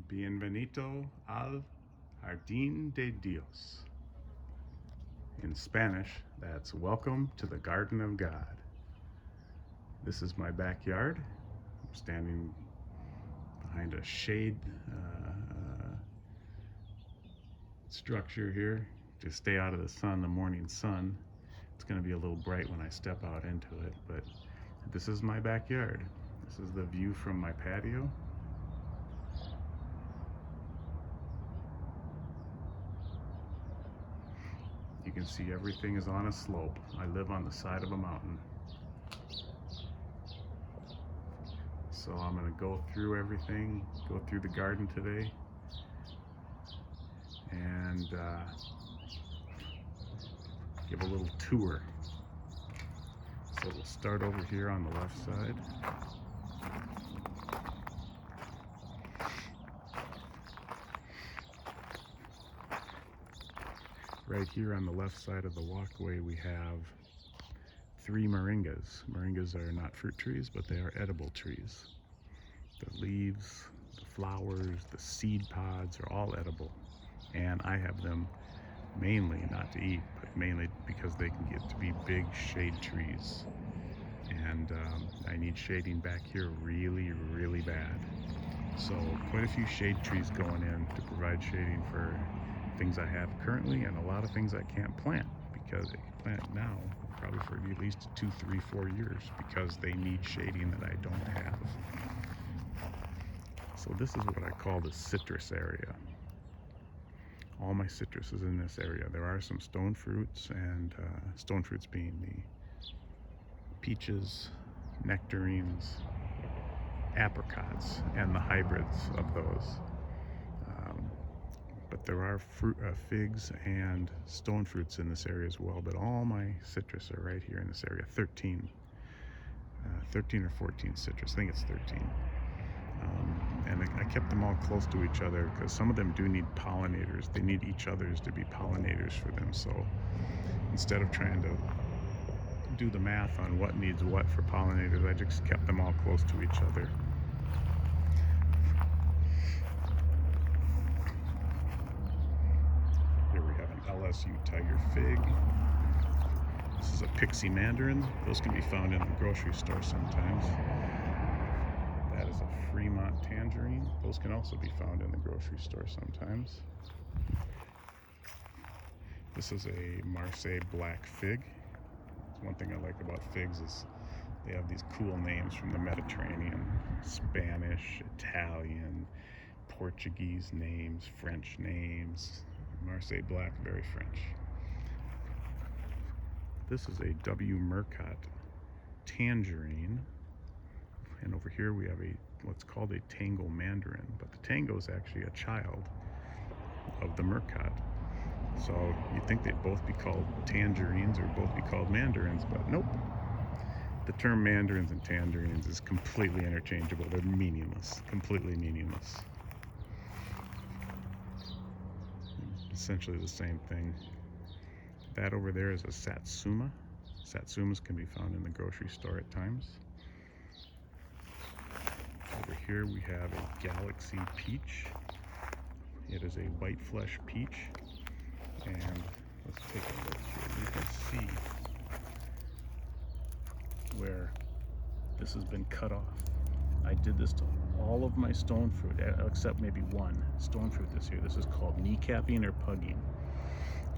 Bienvenido al Jardín de Dios. In Spanish, that's welcome to the Garden of God. This is my backyard. I'm standing behind a shade structure here to stay out of the sun, the morning sun. It's going to be a little bright when I step out into it, but this is my backyard. This is the view from my patio. You can see everything is on a slope. I live on the side of a mountain. So I'm going to go through everything, go through the garden today, and give a little tour. So we'll start over here on the left side. Right here on the left side of the walkway we have 3 moringas. Moringas are not fruit trees, but they are edible trees. The leaves, the flowers, the seed pods are all edible. And I have them mainly not to eat, but mainly because they can get to be big shade trees. And I need shading back here really, really bad. So quite a few shade trees going in to provide shading for things I have currently, and a lot of things I can't plant because I can plant now probably for at least 2, 3, 4 years because they need shading that I don't have. So this is what I call the citrus area. All my citrus is in this area. There are some stone fruits, and stone fruits being the peaches, nectarines, apricots, and the hybrids of those. But there are figs and stone fruits in this area as well. But all my citrus are right here in this area. 13 or 14 citrus. I think it's 13. And I kept them all close to each other because some of them do need pollinators. They need each other's to be pollinators for them. So instead of trying to do the math on what needs what for pollinators, I just kept them all close to each other. Here we have an LSU Tiger Fig. This is a Pixie Mandarin. Those can be found in the grocery store sometimes. That is a Fremont Tangerine. Those can also be found in the grocery store sometimes. This is a Marseille Black Fig. One thing I like about figs is they have these cool names from the Mediterranean. Spanish, Italian, Portuguese names, French names. Marseille Black, very French. This is a W. Murcott Tangerine. And over here we have what's called a Tango Mandarin. But the Tango is actually a child of the Murcott. So you'd think they'd both be called tangerines or both be called mandarins, but nope. The term mandarins and tangerines is completely interchangeable. They're meaningless, completely meaningless. Essentially the same thing. That over there is a Satsuma. Satsumas can be found in the grocery store at times. Over here we have a Galaxy Peach. It is a white flesh peach. And let's take a look here. You can see where this has been cut off. I did this to all of my stone fruit, except maybe one stone fruit this year. This is called kneecapping or pugging.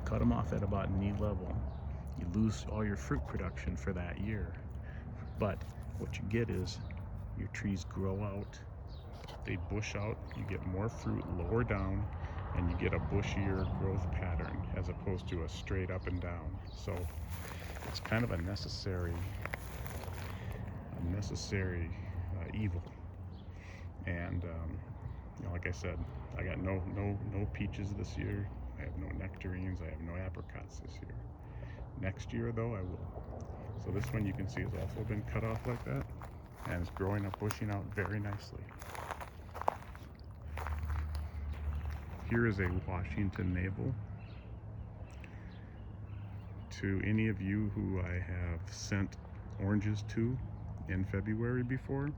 Cut them off at about knee level. You lose all your fruit production for that year. But what you get is your trees grow out, they bush out, you get more fruit lower down, and you get a bushier growth pattern as opposed to a straight up and down. So it's kind of a necessary evil. And like I said, I got no peaches this year. I have no nectarines. I have no apricots this year. Next year though, I will. So this one you can see has also been cut off like that, and it's growing up, bushing out very nicely. Here is a Washington navel. To any of you who I have sent oranges to in February before,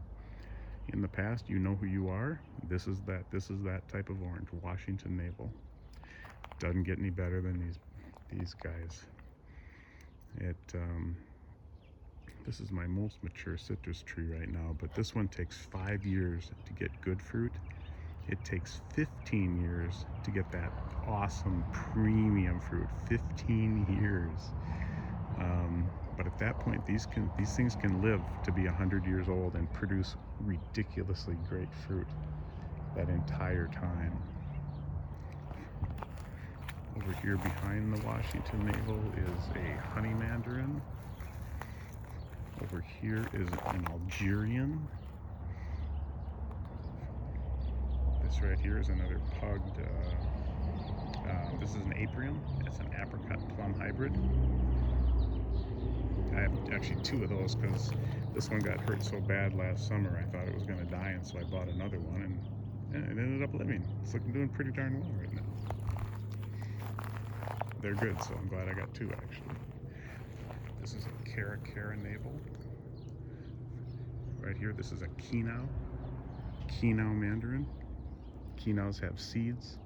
in the past, you know who you are. This is that type of orange, Washington Navel. Doesn't get any better than these guys. This is my most mature citrus tree right now, but this one takes 5 years to get good fruit. It takes 15 years to get that awesome premium fruit. 15 years. But at that point, these things can live to be 100 years old and produce ridiculously great fruit that entire time. Over here behind the Washington Navel is a honey mandarin. Over here is an Algerian. This right here is another pugged, this is an aprium. It's an apricot plum hybrid. I have actually 2 of those because this one got hurt so bad last summer I thought it was going to die, and so I bought another one, and it ended up living. It's doing pretty darn well right now. They're good, so I'm glad I got 2 actually. This is a Cara navel. Right here, this is a Kinao mandarin. Kinaos have seeds,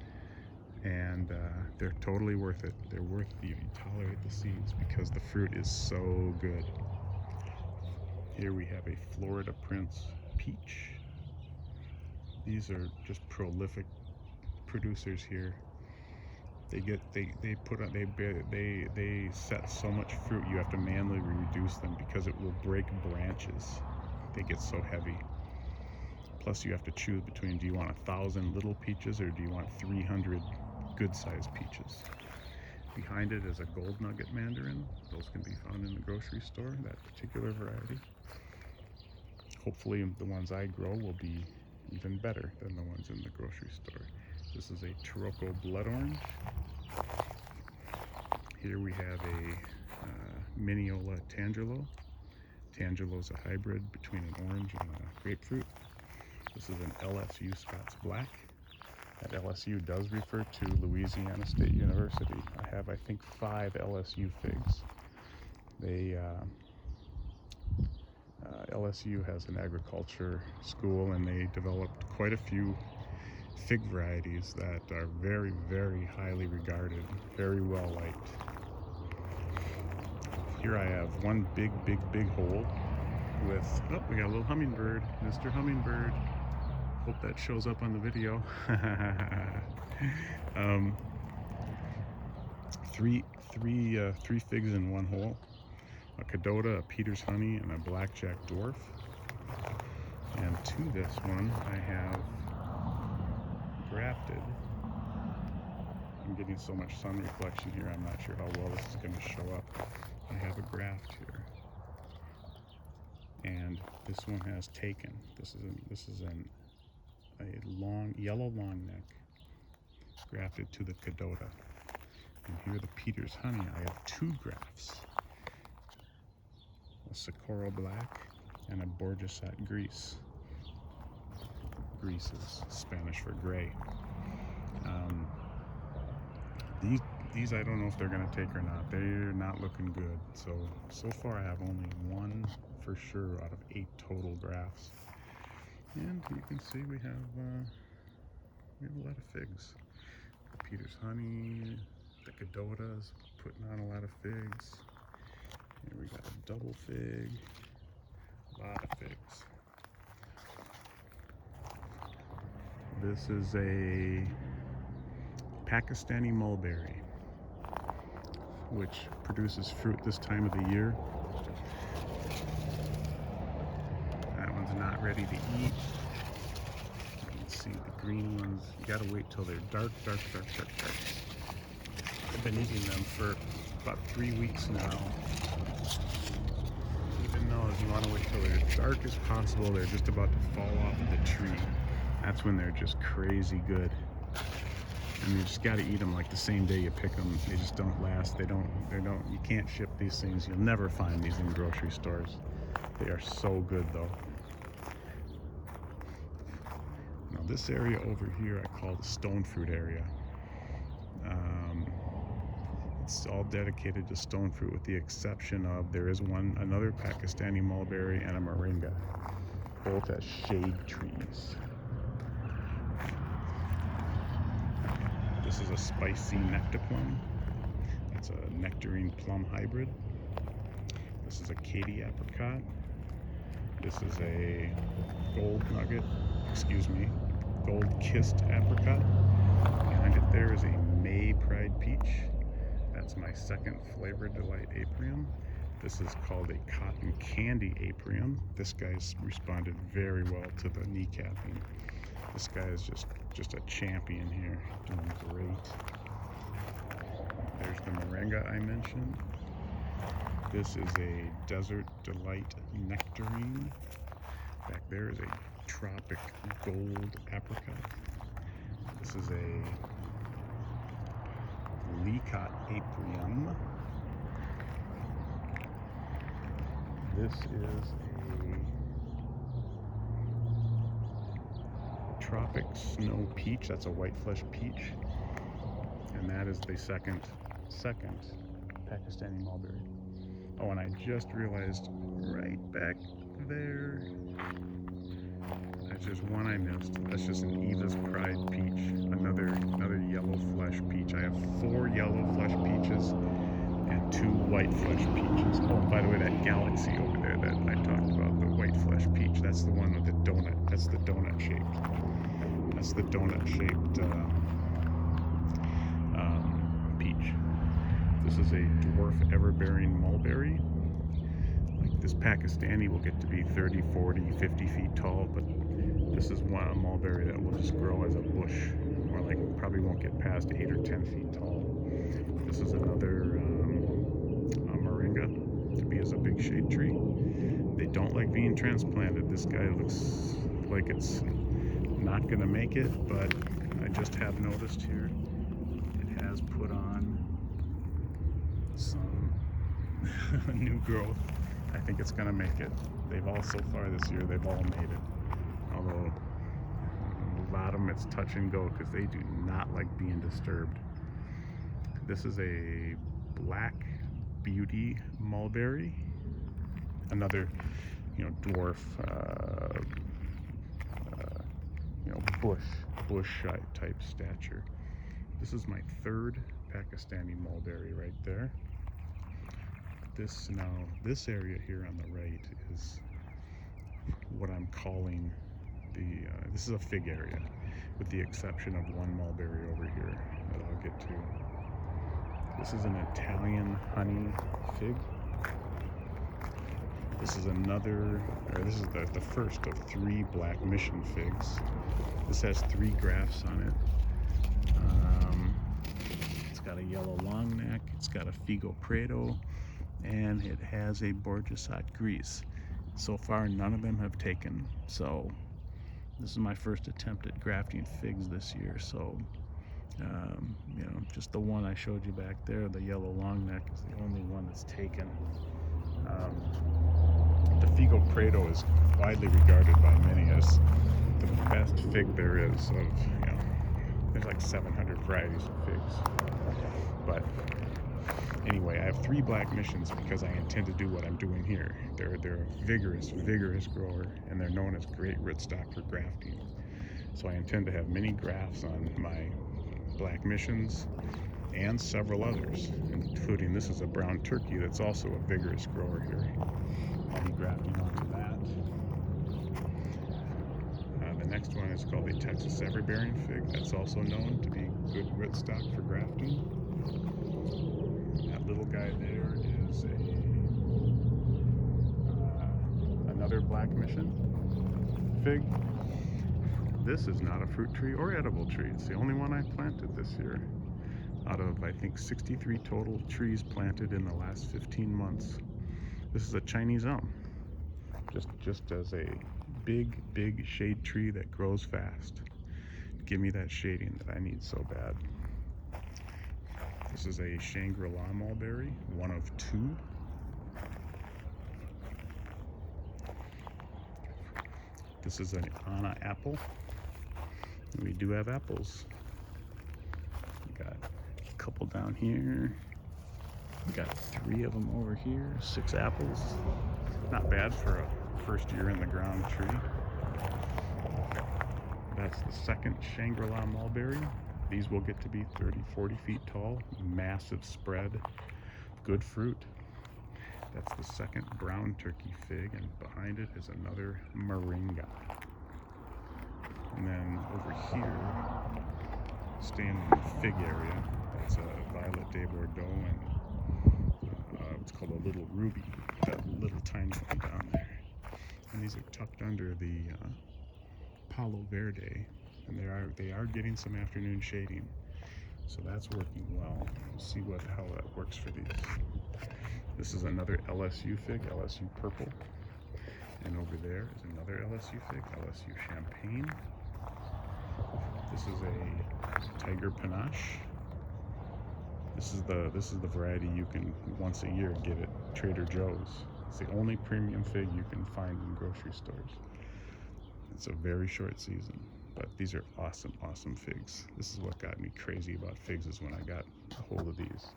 and they're totally worth it. They're worth it if you tolerate the seeds because the fruit is so good. Here we have a Florida Prince peach. These are just prolific producers here. They set so much fruit you have to manually reduce them because it will break branches. They get so heavy. Plus you have to choose between, do you want 1,000 little peaches or do you want 300 good-sized peaches? Behind it is a gold nugget mandarin. Those can be found in the grocery store, that particular variety. Hopefully the ones I grow will be even better than the ones in the grocery store. This is a Taroko blood orange. Here we have a Mineola Tangelo. Tangelo is a hybrid between an orange and a grapefruit. This is an LSU Scots Black. That LSU does refer to Louisiana State University. I have, I think, 5 LSU figs. LSU has an agriculture school, and they developed quite a few fig varieties that are very, very highly regarded, very well liked. Here I have one big hole with, oh, we got a little hummingbird, Mr. Hummingbird. Hope that shows up on the video. Three figs in one hole. A Cadota, a Peter's Honey, and a Blackjack Dwarf. And to this one, I have grafted. I'm getting so much sun reflection here, I'm not sure how well this is going to show up. I have a graft here. And this one has taken. This is a long, yellow long neck grafted to the Cadota. And here the Peter's Honey, I have 2 grafts. A Socorro Black and a Borgesat Gris. Gris is Spanish for gray. These I don't know if they're going to take or not. They're not looking good. So far I have only 1 for sure out of 8 total grafts. And you can see we have a lot of figs. The Peter's Honey, the Cadota's putting on a lot of figs. Here we got a double fig, a lot of figs. This is a Pakistani mulberry, which produces fruit this time of the year. That one's not ready to eat. You can see the green ones. You gotta wait till they're dark. I've been eating them for about 3 weeks now. Even though you want to wait till they're as dark as possible, they're just about to fall off the tree. That's when they're just crazy good. And you just got to eat them like the same day you pick them. They just don't last. You can't ship these things. You'll never find these in grocery stores. They are so good though. Now this area over here I call the stone fruit area. It's all dedicated to stone fruit, with the exception of there is another Pakistani mulberry and a moringa. both as shade trees. This is a spicy nectarplum. That's a nectarine plum hybrid. This is a Katy apricot. This is a gold kissed apricot. Behind it there is a May Pride peach. That's my second Flavor Delight apium. This is called a cotton candy apium. This guy's responded very well to the kneecapping. This guy is just a champion here, doing great. There's the moringa I mentioned. This is a Desert Delight nectarine. Back there is a Tropic Gold apricot. This is a Licot apium. This is a Tropic Snow Peach. That's a white flesh peach. And that is the second Pakistani mulberry. Oh, and I just realized right back there, that's just one I missed. That's just an Eva's Pride peach, another yellow flesh peach. I have 4 yellow flesh peaches and 2 white flesh peaches. Oh, by the way, that Galaxy over there that I talked about, the white flesh peach, that's the one with the donut. That's the donut shaped. That's the donut shaped peach. This is a dwarf ever-bearing mulberry. Like this Pakistani will get to be 30, 40, 50 feet tall, but this is one mulberry that will just grow as a bush, or like probably won't get past 8 or 10 feet tall. This is another moringa to be as a big shade tree. They don't like being transplanted. This guy looks like it's not gonna make it, but I just have noticed here it has put on some new growth. I think it's gonna make it. They've all, so far this year, they've all made it. Although a lot of them it's touch and go because they do not like being disturbed. This is a Black Beauty mulberry, another dwarf bush type stature. This is my 3rd Pakistani mulberry right there. This area here on the right is what I'm calling this is a fig area, with the exception of one mulberry over here that I'll get to. This is an Italian honey fig. This is this is the first of 3 black mission figs. This has 3 grafts on it. It's got a yellow long neck, it's got a Figo Preto, and it has a Borgesat grease. So far, none of them have taken, so this is my first attempt at grafting figs this year. So just the one I showed you back there, the yellow long neck, is the only one that's taken. The Figo Preto is widely regarded by many as the best fig there is of, there's like 700 varieties of figs. But anyway, I have 3 black missions because I intend to do what I'm doing here. They're a vigorous grower, and they're known as great rootstock for grafting. So I intend to have many grafts on my black missions and several others, including this is a brown turkey that's also a vigorous grower here. I'll be grafting onto that. The next one is called a Texas Everbearing fig. That's also known to be good rootstock for grafting. That little guy there is another black mission fig. This is not a fruit tree or edible tree. It's the only one I planted this year out of, I think, 63 total trees planted in the last 15 months. This is a Chinese elm, just as a big shade tree that grows fast. Give me that shading that I need so bad. This is a Shangri-La mulberry, one of 2. This is an Anna apple. We do have apples. We got a couple down here. We got 3 of them over here, 6 apples. Not bad for a first year in the ground tree. That's the second Shangri-La mulberry. These will get to be 30-40 feet tall, massive spread, good fruit. That's the second brown turkey fig, and behind it is another moringa. And then over here, staying in the fig area, that's a Violet de Bordeaux, and it's called a Little Ruby, that little tiny one down there. And these are tucked under the Palo Verde, and they are getting some afternoon shading, so that's working well. We'll see how that works for these. This is another LSU fig, LSU purple, and over there is another LSU fig, LSU champagne. This is a Tiger Panache. This is the variety you can once a year get at Trader Joe's. It's the only premium fig you can find in grocery stores. It's a very short season, but these are awesome, awesome figs. This is what got me crazy about figs, is when I got a hold of these.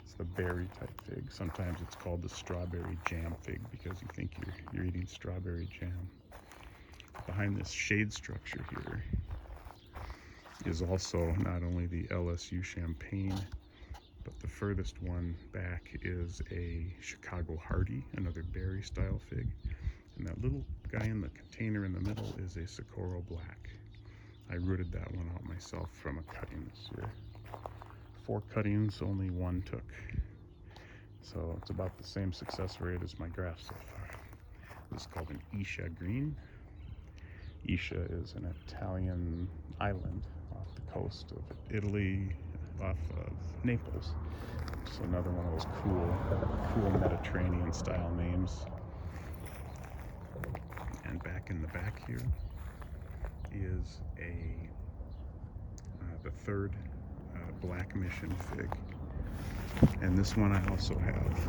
It's the berry type fig. Sometimes it's called the strawberry jam fig because you think you're eating strawberry jam. Behind this shade structure here is also not only the LSU champagne, but the furthest one back is a Chicago Hardy, another berry style fig. And that little guy in the container in the middle is a Socorro Black. I rooted that one out myself from a cutting this year. 4 cuttings, only 1 took. So it's about the same success rate as my graft so far. This is called an Isha green. Isha is an Italian island off the coast of Italy, off of Naples. So another one of those cool Mediterranean style names. And back in the back here is the third Black Mission fig. And this one I also have.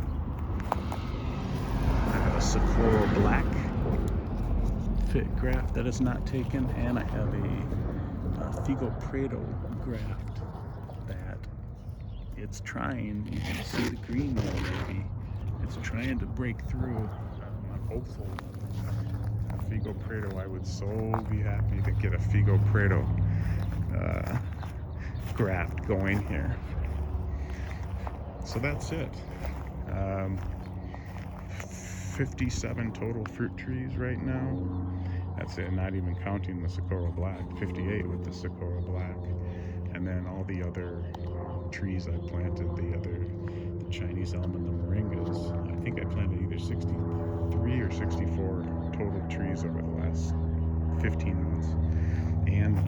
I have a Socorro Black fig graft that is not taken, and I have a Figo Prado graft that it's trying. You can see the green there maybe. It's trying to break through. I'm hopeful. Figo Prado, I would so be happy to get a Figo Prado graft going here. So that's it. 57 total fruit trees right now. That's it, not even counting the Socorro Black. 58 with the Socorro Black. And then all the other trees I planted, the Chinese elm and the moringas. I think I planted either 63 or 64 total trees over the last 15 months. And then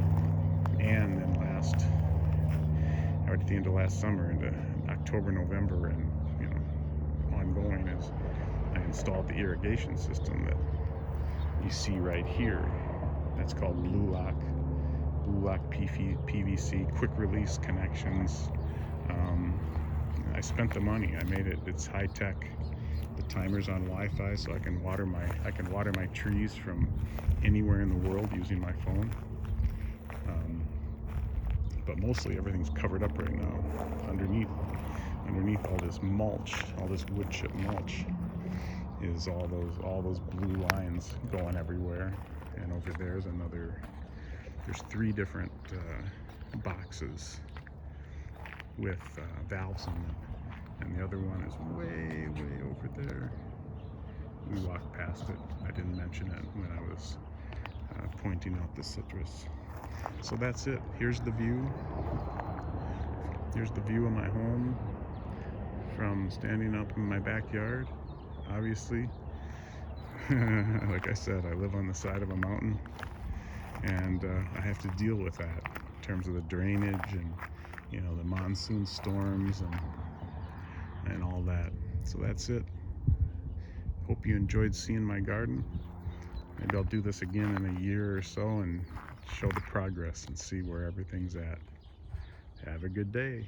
at the end of last summer into October, November, and ongoing, is I installed the irrigation system that you see right here. That's called Blue Lock PVC quick release connections. I spent the money. I made it. It's high tech. The timer's on Wi-Fi, so I can water my trees from anywhere in the world using my phone. But mostly everything's covered up right now. Underneath all this mulch, all this wood chip mulch, is all those blue lines going everywhere. And over there's there's 3 different boxes with valves in them, and the other one is way over there. We walked past it. I didn't mention it when I was pointing out the citrus. So that's it. Here's the view. Here's the view of my home from standing up in my backyard. Obviously, like I said, I live on the side of a mountain, and I have to deal with that in terms of the drainage and the monsoon storms and all that. So that's it. Hope you enjoyed seeing my garden. Maybe I'll do this again in a year or so and show the progress and see where everything's at. Have a good day.